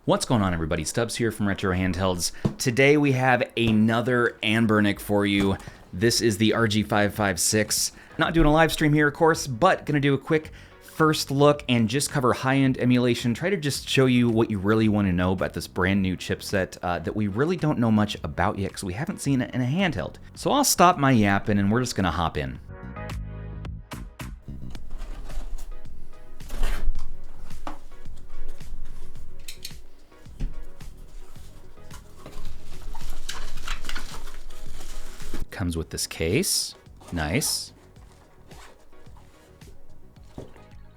What's going on, everybody? Stubbs here from Retro Handhelds. Today we have another Anbernic for you. This is the RG556. Not doing a live stream here, of course, but gonna do a quick first look and just cover high-end emulation. Try to just show you what you really want to know about this brand new chipset that we really don't know much about yet because we haven't seen it in a handheld. So I'll stop my yapping and we're just gonna hop in. Comes with this case. Nice.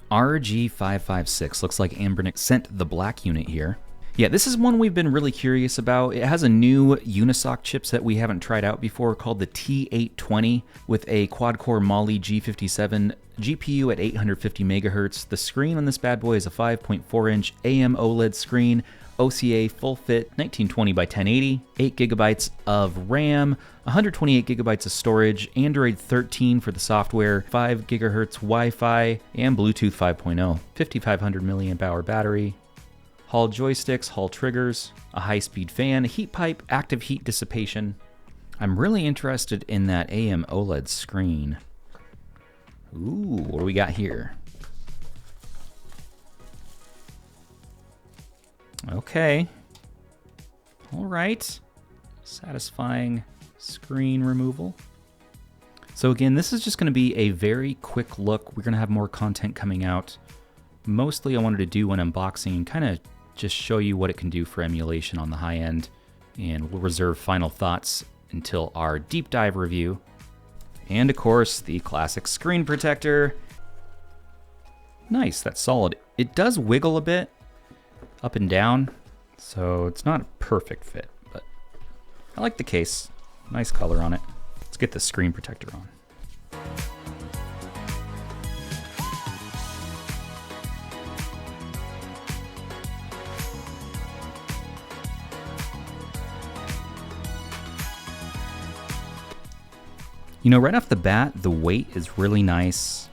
RG556. Looks like Anbernic sent the black unit here. Yeah, this is one we've been really curious about. It has a new Unisoc chipset we haven't tried out before called the T820 with a quad-core Mali G57 GPU at 850 megahertz. The screen on this bad boy is a 5.4-inch AMOLED screen, OCA full fit, 1920 by 1080, 8 gigabytes of RAM, 128 gigabytes of storage, Android 13 for the software, 5 gigahertz Wi-Fi, and Bluetooth 5.0, 5500 milliamp hour battery, Hall joysticks, Hall triggers, a high-speed fan, a heat pipe, active heat dissipation. I'm really interested in that AMOLED screen. Ooh, what do we got here? Okay. All right. Satisfying screen removal. So again, this is just going to be a very quick look. We're going to have more content coming out. Mostly I wanted to do an unboxing and kind of just show you what it can do for emulation on the high end. And we'll reserve final thoughts until our deep dive review. And of course, the classic screen protector. Nice, that's solid. It does wiggle a bit up and down, so it's not a perfect fit, but I like the case. Nice color on it. Let's get the screen protector on. You know, right off the bat, the weight is really nice.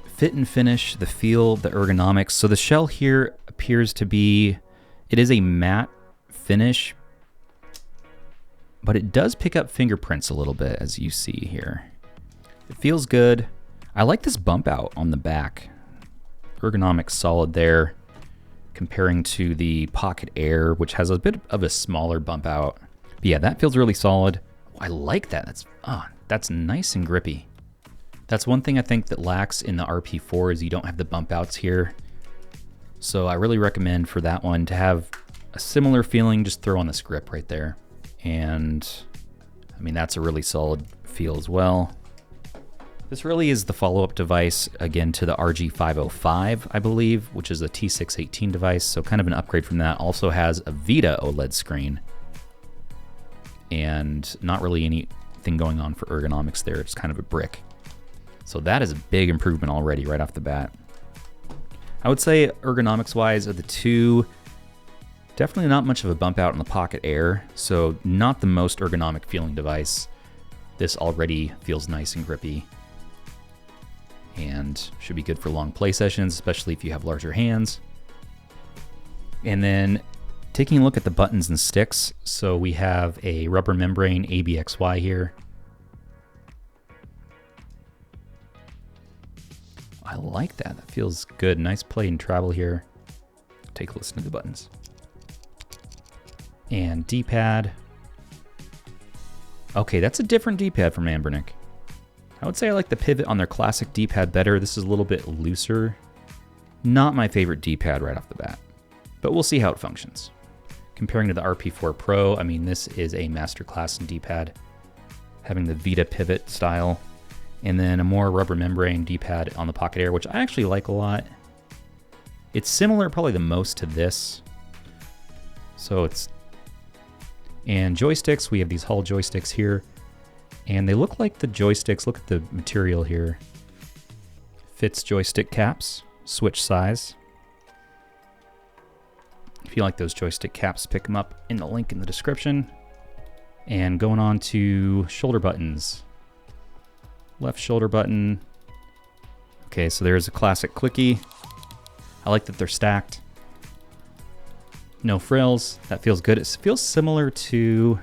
Fit and finish, the feel, the ergonomics. So the shell here appears to be, it is a matte finish, but it does pick up fingerprints a little bit, as you see here. It feels good. I like this bump out on the back. Ergonomics solid there, comparing to the Pocket Air, which has a bit of a smaller bump out. But yeah, that feels really solid. I like that. That's nice and grippy. That's one thing I think that lacks in the RP4 is you don't have the bump outs here. So I really recommend for that one to have a similar feeling, just throw on this grip right there. And I mean, that's a really solid feel as well. This really is the follow-up device, again, to the RG505, I believe, which is a T618 device. So kind of an upgrade from that. Also has a Vita OLED screen. And not really anything going on for ergonomics there. It's kind of a brick. So that is a big improvement already right off the bat. I would say ergonomics-wise of the two, definitely not much of a bump out in the Pocket Air, so not the most ergonomic feeling device. This already feels nice and grippy and should be good for long play sessions, especially if you have larger hands. And then taking a look at the buttons and sticks, so we have a rubber membrane ABXY here. I like that. That feels good. Nice play and travel here. Take a listen to the buttons. And D-pad. Okay, that's a different D-pad from Anbernic. I would say I like the pivot on their classic D-pad better. This is a little bit looser. Not my favorite D-pad right off the bat, but we'll see how it functions. Comparing to the RP4 Pro, I mean, this is a masterclass in D-pad, having the Vita pivot style. And then a more rubber membrane D-pad on the Pocket Air, which I actually like a lot. It's similar probably the most to this. So it's... And joysticks, we have these Hall joysticks here. And they look like the joysticks, look at the material here. Fits joystick caps, switch size. If you like those joystick caps, pick them up in the link in the description. And going on to shoulder buttons. Left shoulder button. Okay, so there's a classic clicky. I like that they're stacked. No frills. That feels good. It feels similar to...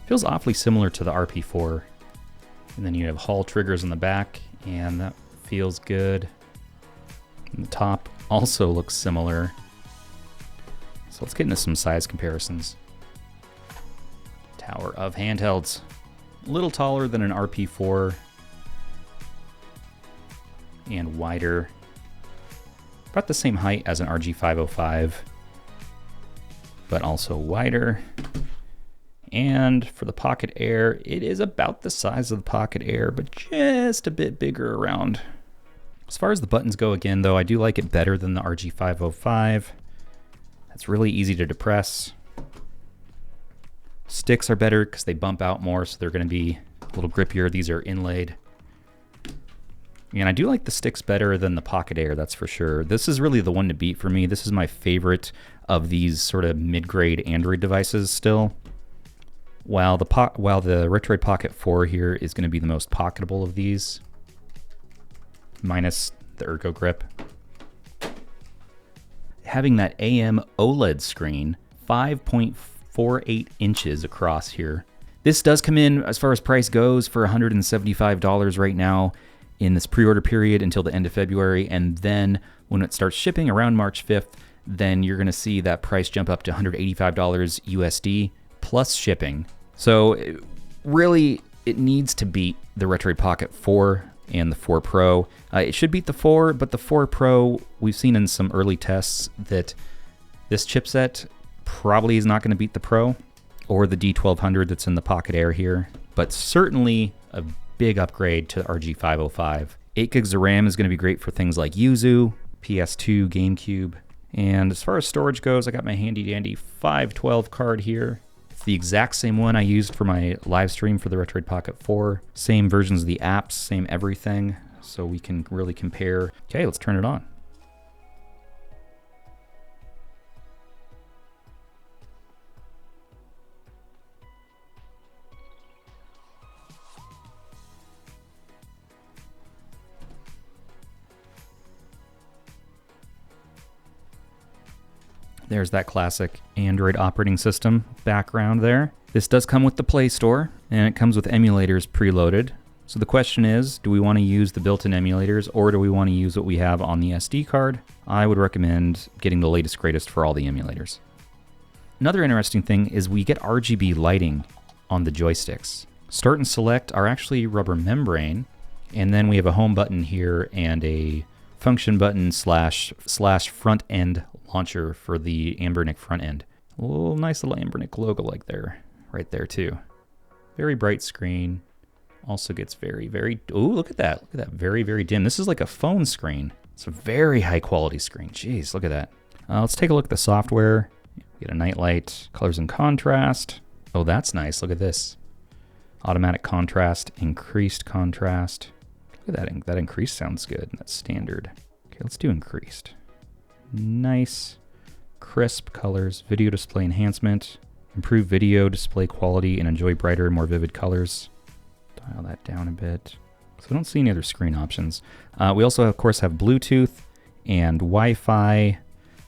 feels awfully similar to the RP4. And then you have Hall triggers on the back, and that feels good. And the top also looks similar. So let's get into some size comparisons. Tower of handhelds. A little taller than an RP4 and wider. About the same height as an RG505, but also wider. And for the Pocket Air, it is about the size of the Pocket Air, but just a bit bigger around. As far as the buttons go, again, though, I do like it better than the RG505. It's really easy to depress. Sticks are better because they bump out more, so they're going to be a little grippier. These are inlaid. And I do like the sticks better than the Pocket Air, that's for sure. This is really the one to beat for me. This is my favorite of these sort of mid-grade Android devices still. While the Retroid Pocket 4 here is going to be the most pocketable of these, minus the Ergo grip. Having that AMOLED screen, 5.48 inches across here. This does come in, as far as price goes, for $175 right now in this pre-order period until the end of February, and then when it starts shipping around March 5th, then you're going to see that price jump up to $185 USD plus shipping. So really, it needs to beat the Retroid Pocket 4 and the 4 Pro. It should beat the 4, but the 4 Pro, we've seen in some early tests that this chipset probably is not going to beat the Pro or the D1200 that's in the Pocket Air here, but certainly a big upgrade to the RG505. 8 gigs of RAM is going to be great for things like Yuzu, PS2, GameCube. And as far as storage goes, I got my handy dandy 512 card here. It's the exact same one I used for my live stream for the Retroid Pocket 4. Same versions of the apps, same everything, so we can really compare. Okay, let's turn it on. There's that classic Android operating system background there. This does come with the Play Store, and it comes with emulators preloaded. So the question is, do we want to use the built-in emulators, or do we want to use what we have on the SD card? I would recommend getting the latest greatest for all the emulators. Another interesting thing is we get RGB lighting on the joysticks. Start and select are actually rubber membrane, and then we have a home button here and a function button slash front end launcher for the Anbernic Frontend. A little nice little Anbernic logo like there, right there too. Very bright screen. Also gets very, ooh, look at that. Look at that, very, very dim. This is like a phone screen. It's a very high quality screen. Jeez, look at that. Let's take a look at the software. Get a nightlight, colors and contrast. Oh, that's nice, look at this. Automatic contrast, increased contrast. Look at that, that increased sounds good. That's standard. Okay, let's do increased. Nice, crisp colors, video display enhancement, improve video display quality, and enjoy brighter, more vivid colors. Dial that down a bit. So I don't see any other screen options. We also, of course, have Bluetooth and Wi-Fi,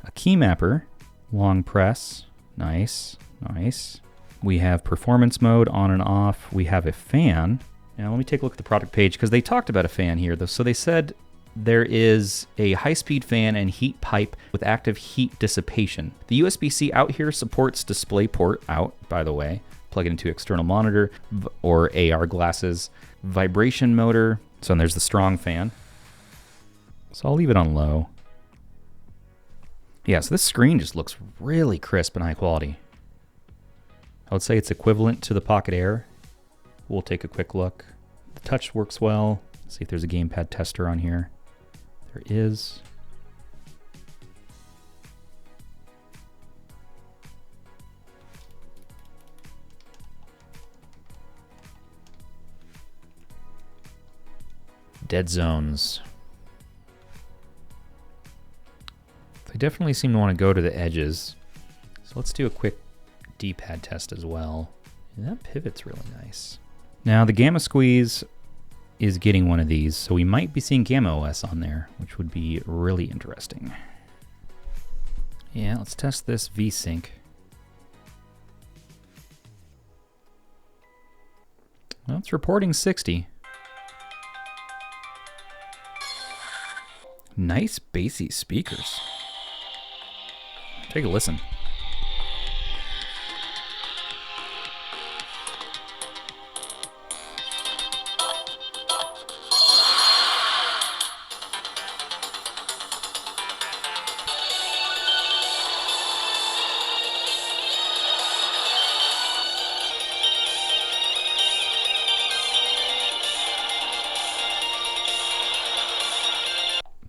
a key mapper, long press, nice, nice. We have performance mode on and off. We have a fan. Now let me take a look at the product page because they talked about a fan here, though. So they said there is a high-speed fan and heat pipe with active heat dissipation. The USB-C out here supports DisplayPort out, by the way. Plug it into external monitor or AR glasses. Vibration motor. So there's the strong fan. So I'll leave it on low. Yeah, so this screen just looks really crisp and high quality. I would say it's equivalent to the Pocket Air. We'll take a quick look. The touch works well. Let's see if there's a gamepad tester on here. There is. Dead zones. They definitely seem to want to go to the edges. So let's do a quick D-pad test as well. And that pivot's really nice. Now the Gamma Squeeze is getting one of these, so we might be seeing GammaOS on there, which would be really interesting. Yeah, let's test this Vsync. Well, it's reporting 60. Nice bassy speakers. Take a listen.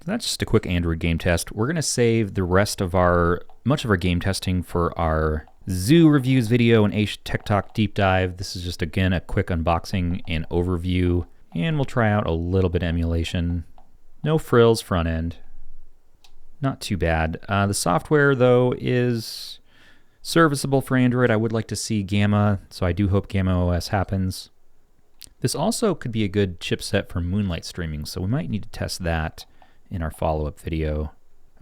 That's just a quick Android game test. We're going to save the rest of much of our game testing for our Zoo reviews video and Aish Tech Talk deep dive. This is just, again, a quick unboxing and overview, and we'll try out a little bit of emulation. No frills front end. Not too bad. The software, though, is serviceable for Android. I would like to see Gamma, so I do hope GammaOS happens. This also could be a good chipset for Moonlight streaming, so we might need to test that in our follow-up video.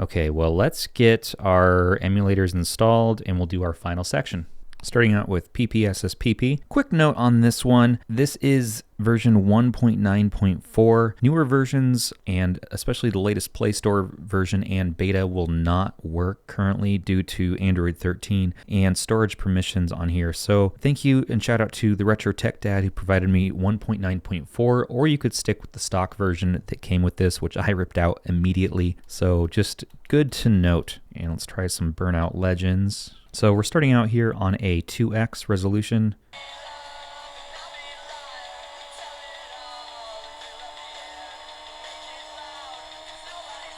Okay, well, let's get our emulators installed and we'll do our final section. Starting out with PPSSPP. Quick note on this one, this is version 1.9.4. Newer versions, and especially the latest Play Store version and beta, will not work currently due to Android 13 and storage permissions on here. So thank you and shout out to the Retro Tech Dad who provided me 1.9.4, or you could stick with the stock version that came with this, which I ripped out immediately. So just good to note. And let's try some Burnout Legends. So we're starting out here on a 2x resolution.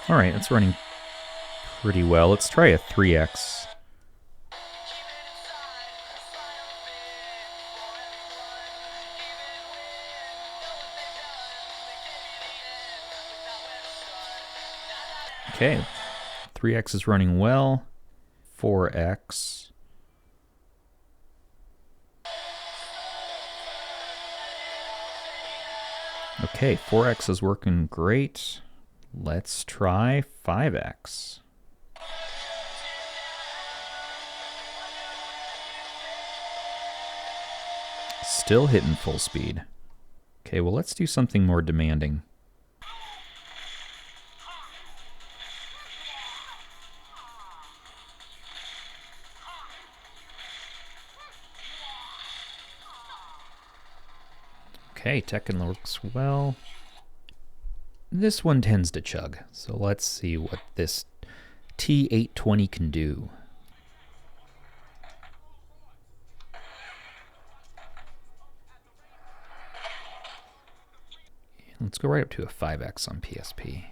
All right, that's running pretty well. Let's try a 3x. Okay, 3x is running well. 4x. Okay, 4x is working great. Let's try 5x. Still hitting full speed. Okay, well, let's do something more demanding. Okay, Tekken looks well. This one tends to chug, so let's see what this T820 can do. Let's go right up to a 5x on PSP.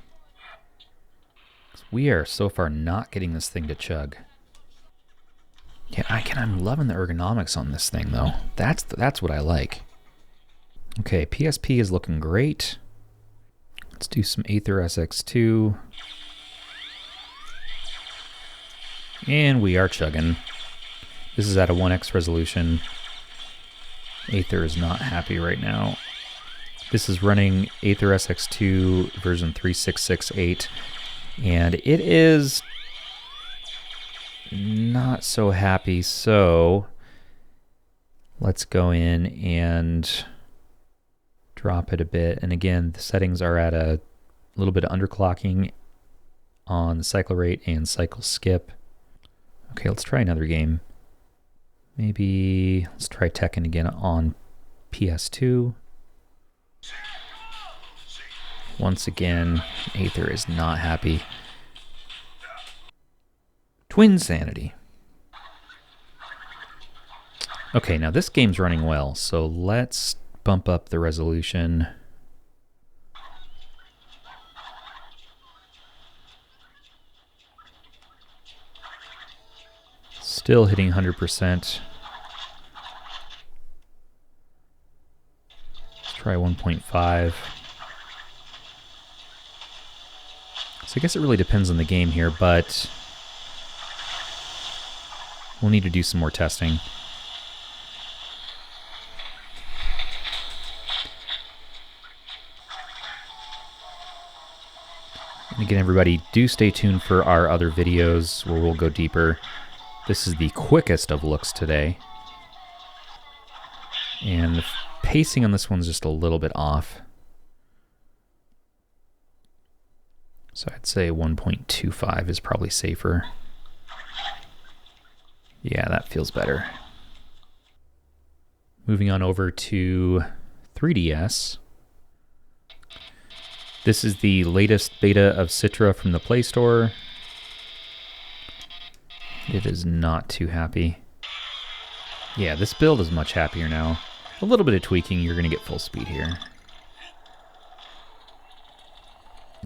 We are so far not getting this thing to chug. Yeah, I'm loving the ergonomics on this thing though. That's what I like. Okay, PSP is looking great. Let's do some Aether SX2. And we are chugging. This is at a 1x resolution. Aether is not happy right now. This is running Aether SX2 version 3668, and it is not so happy, so let's go in and drop it a bit. And again, the settings are at a little bit of underclocking on the cycle rate and cycle skip. Okay, let's try another game. Maybe let's try Tekken again on PS2. Once again, Aether is not happy. Twinsanity. Okay, now this game's running well, so let's bump up the resolution. Still hitting 100%. Let's try 1.5. So I guess it really depends on the game here, but we'll need to do some more testing. Again, everybody, do stay tuned for our other videos where we'll go deeper. This is the quickest of looks today. And the pacing on this one's just a little bit off. So I'd say 1.25 is probably safer. Yeah, that feels better. Moving on over to 3DS. This is the latest beta of Citra from the Play Store. It is not too happy. Yeah, this build is much happier now. A little bit of tweaking, you're going to get full speed here.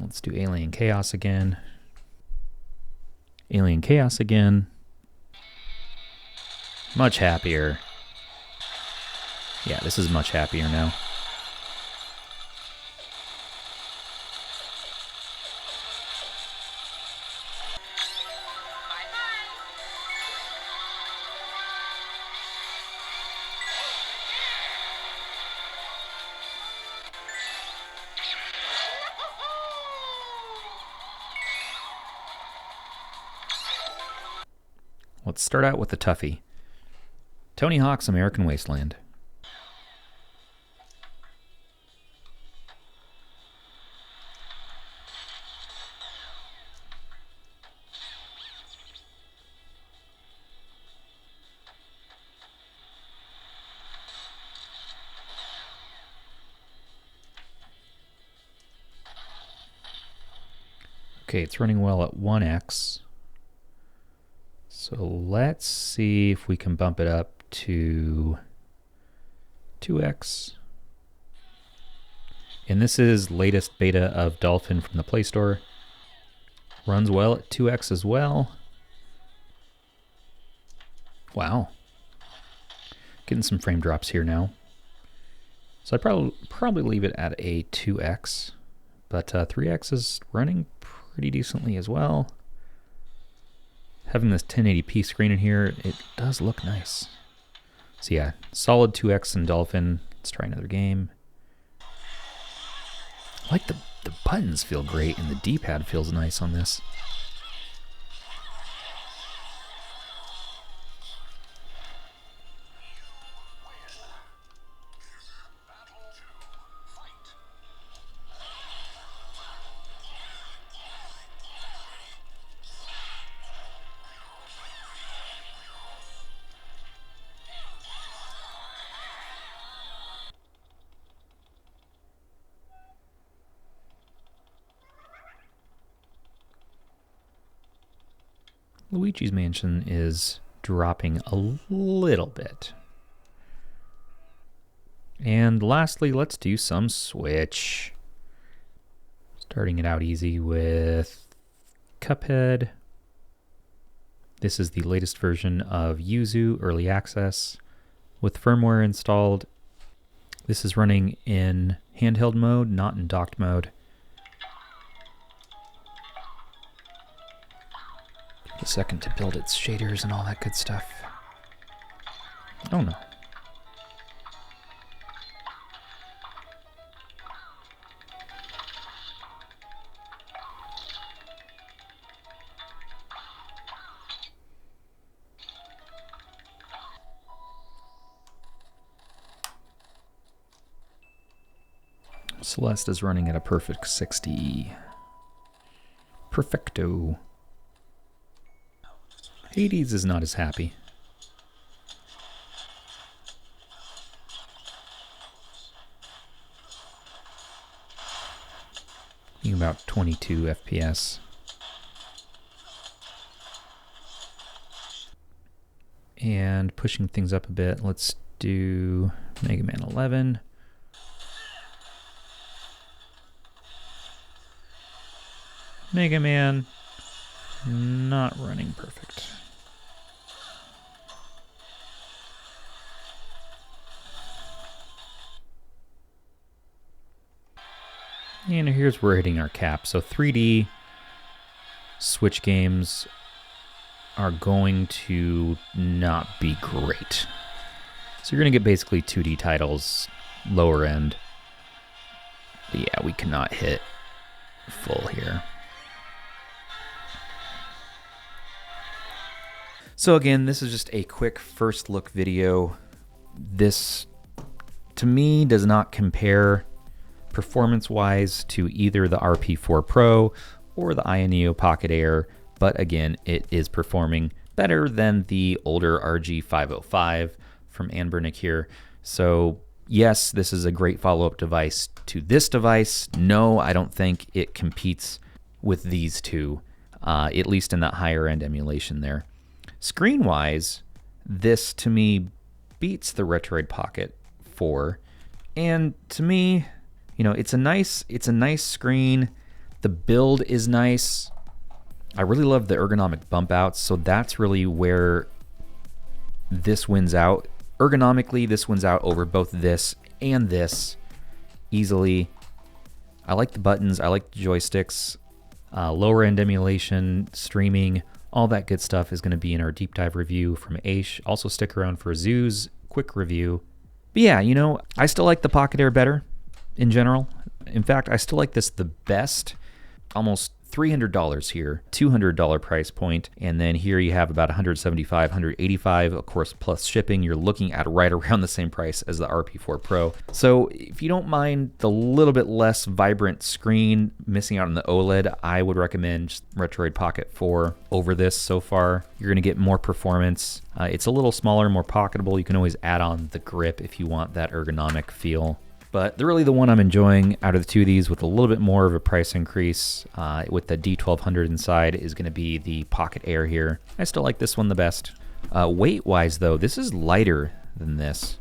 Let's do Alien Chaos again. Alien Chaos again. Much happier. Yeah, this is much happier now. Let's start out with the toughie. Tony Hawk's American Wasteland. Okay, it's running well at 1x. So let's see if we can bump it up to 2x. And this is latest beta of Dolphin from the Play Store. Runs well at 2x as well. Wow. Getting some frame drops here now. So I'd probably leave it at a 2x. But 3x is running pretty decently as well. Having this 1080p screen in here, it does look nice. So yeah, solid 2x in Dolphin. Let's try another game. I like the buttons feel great and the D-pad feels nice on this. Luigi's Mansion is dropping a little bit. And lastly, let's do some Switch. Starting it out easy with Cuphead. This is the latest version of Yuzu Early Access with firmware installed. This is running in handheld mode, not in docked mode. A second to build its shaders and all that good stuff. Oh no. Celeste is running at a perfect 60. Perfecto. Hades is not as happy. About 22 FPS. And pushing things up a bit, let's do Mega Man 11. Mega Man, not running perfect. And here's where we're hitting our cap. So 3D Switch games are going to not be great. So you're going to get basically 2D titles, lower end. But yeah, we cannot hit full here. So again, this is just a quick first look video. This, to me, does not compare performance-wise to either the RP4 Pro or the Neo Pocket Air, but again, it is performing better than the older RG505 from Anbernic here. So yes, this is a great follow-up device to this device. No, I don't think it competes with these two, at least in that higher end emulation there. Screen-wise, this to me beats the Retroid Pocket 4, and to me, you know, it's a nice screen. The build is nice. I really love the ergonomic bump outs, so that's really where this wins out. Ergonomically, this wins out over both this and this easily. I like the buttons, I like the joysticks. Lower end emulation, streaming, all that good stuff is going to be in our deep dive review from Aish. Also stick around for Zoo's quick review. But yeah, you know, I still like the Pocket Air better in general. In fact, I still like this the best. Almost $300 here, $200 price point, and then here you have about $175, $185, of course, plus shipping. You're looking at right around the same price as the RP4 Pro. So if you don't mind the little bit less vibrant screen, missing out on the OLED, I would recommend Retroid Pocket 4 over this so far. You're going to get more performance. It's a little smaller, more pocketable. You can always add on the grip if you want that ergonomic feel. But really the one I'm enjoying out of the two of these with a little bit more of a price increase with the D1200 inside is going to be the Pocket Air here. I still like this one the best. Weight-wise though, this is lighter than this.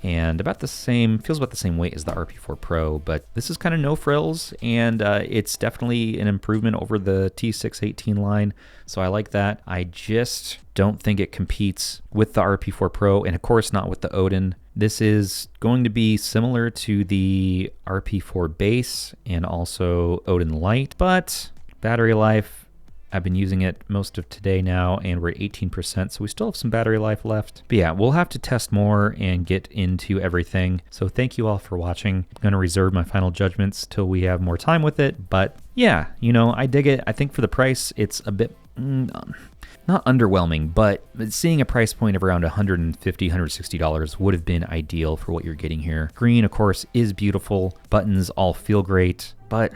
And about the same, feels about the same weight as the RP4 Pro, but this is kind of no frills, and it's definitely an improvement over the T618 line, so I like that. I just don't think it competes with the RP4 Pro, and of course not with the Odin. This is going to be similar to the RP4 base and also Odin Lite, but battery life, I've been using it most of today now, and we're at 18%, so we still have some battery life left. But yeah, we'll have to test more and get into everything. So thank you all for watching. I'm going to reserve my final judgments till we have more time with it, but yeah, you know, I dig it. I think for the price, it's a bit, not underwhelming, but seeing a price point of around $150, $160 would have been ideal for what you're getting here. Green, of course, is beautiful. Buttons all feel great, but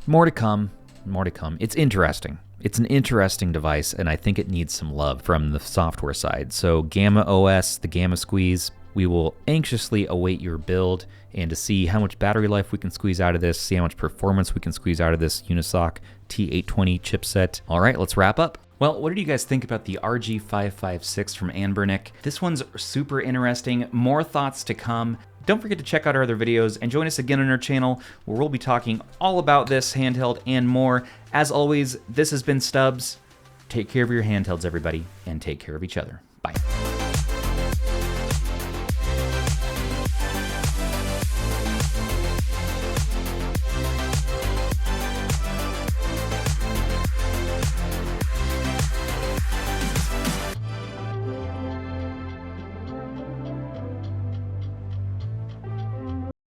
more to come. More to come. It's interesting. It's an interesting device, and I think it needs some love from the software side. So GammaOS, the Gamma Squeeze, we will anxiously await your build and to see how much battery life we can squeeze out of this, see how much performance we can squeeze out of this Unisoc T820 chipset. All right, let's wrap up. Well, what did you guys think about the RG556 from Anbernic? This one's super interesting. More thoughts to come. Don't forget to check out our other videos and join us again on our channel where we'll be talking all about this handheld and more. As always, this has been Stubbs. Take care of your handhelds, everybody, and take care of each other.